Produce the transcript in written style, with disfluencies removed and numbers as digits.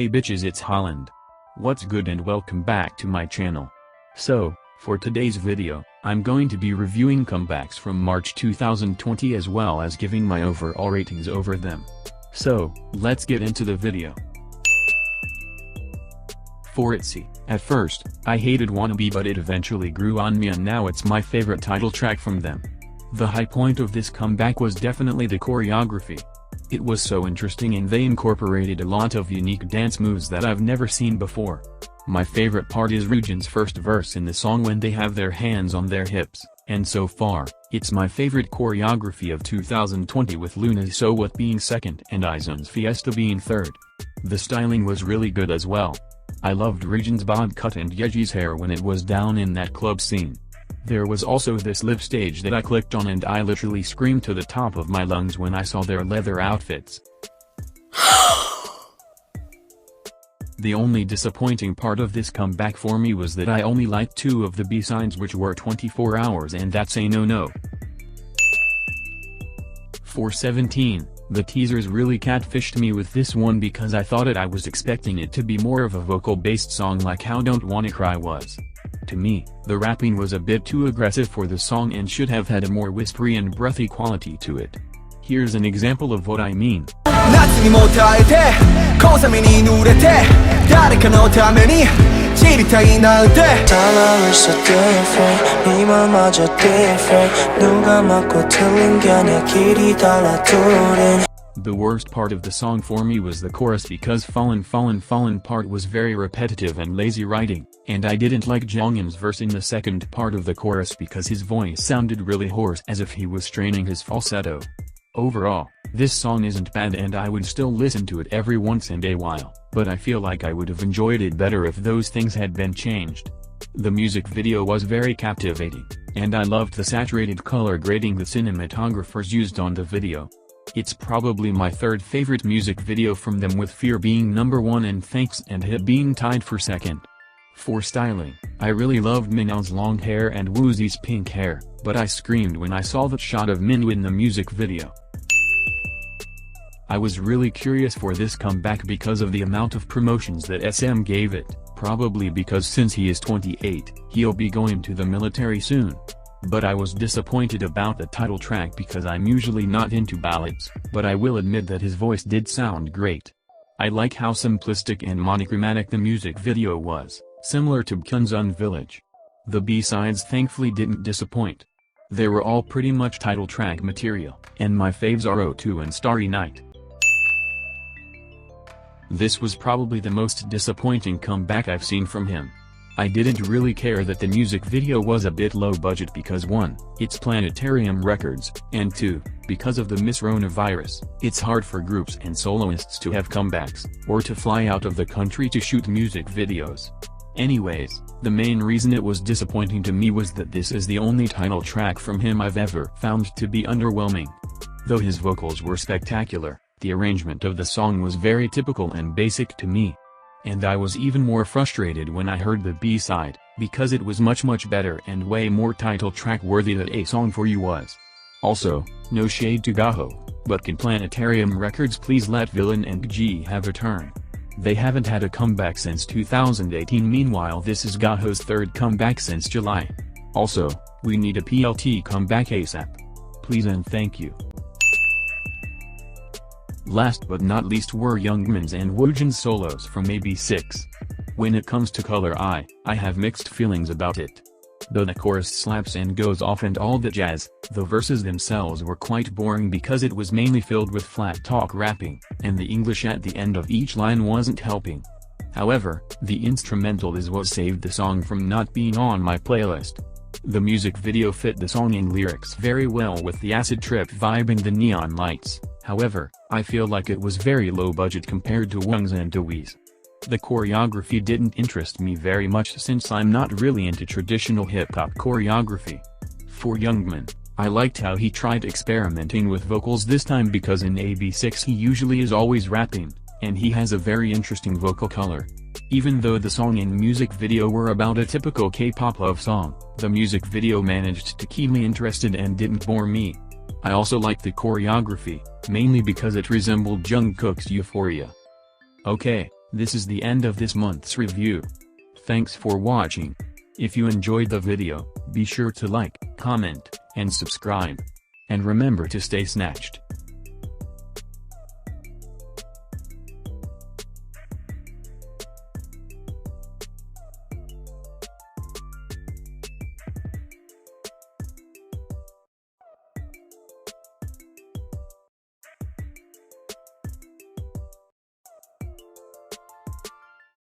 Hey bitches, it's Holland. What's good and welcome back to my channel. So, for today's video, I'm going to be reviewing comebacks from March 2020 as well as giving my overall ratings over them. So, let's get into the video. For ITZY, at first, I hated Wannabe, but it eventually grew on me and now it's my favorite title track from them. The high point of this comeback was definitely the choreography. It was so interesting and they incorporated a lot of unique dance moves that I've never seen before. My favorite part is Woojin's first verse in the song when they have their hands on their hips, and so far, it's my favorite choreography of 2020 with Luna's So What being second and ITZY's Fiesta being third. The styling was really good as well. I loved Woojin's bob cut and Yeji's hair when it was down in that club scene. There was also this live stage that I clicked on and I literally screamed to the top of my lungs when I saw their leather outfits. The only disappointing part of this comeback for me was that I only liked 2 of the B-sides, which were 24 hours, and that's a no-no. For 17, the teasers really catfished me with this one because I thought I was expecting it to be more of a vocal-based song like how Don't Wanna Cry was. To me, the rapping was a bit too aggressive for the song and should have had a more whispery and breathy quality to it. Here's an example of what I mean. The worst part of the song for me was the chorus because Fallin' part was very repetitive and lazy writing, and I didn't like Youngmin's verse in the second part of the chorus because his voice sounded really hoarse as if he was straining his falsetto. Overall, this song isn't bad and I would still listen to it every once in a while, but I feel like I would have enjoyed it better if those things had been changed. The music video was very captivating, and I loved the saturated color grading the cinematographers used on the video. It's probably my third favorite music video from them, with Fear being number 1 and Thanks and Hit being tied for second. For styling, I really loved Minal's long hair and Woozi's pink hair, but I screamed when I saw that shot of Minwoo in the music video. I was really curious for this comeback because of the amount of promotions that SM gave it, probably because since he is 28, he'll be going to the military soon. But I was disappointed about the title track because I'm usually not into ballads, but I will admit that his voice did sound great. I like how simplistic and monochromatic the music video was, similar to Bkun's Village. The B-sides thankfully didn't disappoint. They were all pretty much title track material, and my faves are O2 and Starry Night. This was probably the most disappointing comeback I've seen from him. I didn't really care that the music video was a bit low budget because 1, it's Planetarium Records, and 2, because of the coronavirus, it's hard for groups and soloists to have comebacks, or to fly out of the country to shoot music videos. Anyways, the main reason it was disappointing to me was that this is the only title track from him I've ever found to be underwhelming. Though his vocals were spectacular, the arrangement of the song was very typical and basic to me. And I was even more frustrated when I heard the B-side, because it was much better and way more title track worthy that A Song For You was. Also, no shade to Gaho, but can Planetarium Records please let Villain and G have a turn? They haven't had a comeback since 2018. Meanwhile, this is Gaho's third comeback since July. Also, we need a PLT comeback ASAP. Please and thank you. Last but not least were Youngmin's and Woojin's solos from AB6. When it comes to Color I have mixed feelings about it. Though the chorus slaps and goes off and all that jazz, the verses themselves were quite boring because it was mainly filled with flat talk rapping, and the English at the end of each line wasn't helping. However, the instrumental is what saved the song from not being on my playlist. The music video fit the song and lyrics very well with the acid trip vibe and the neon lights. However, I feel like it was very low budget compared to Woong's and ITZY's. The choreography didn't interest me very much since I'm not really into traditional hip-hop choreography. For Youngmin, I liked how he tried experimenting with vocals this time because in AB6 he usually is always rapping, and he has a very interesting vocal color. Even though the song and music video were about a typical K-pop love song, the music video managed to keep me interested and didn't bore me. I also liked the choreography, mainly because it resembled Jungkook's Euphoria. Okay, This is the end of this month's review. Thanks for watching. If you enjoyed the video, be sure to like, comment, and subscribe. And remember to stay snatched.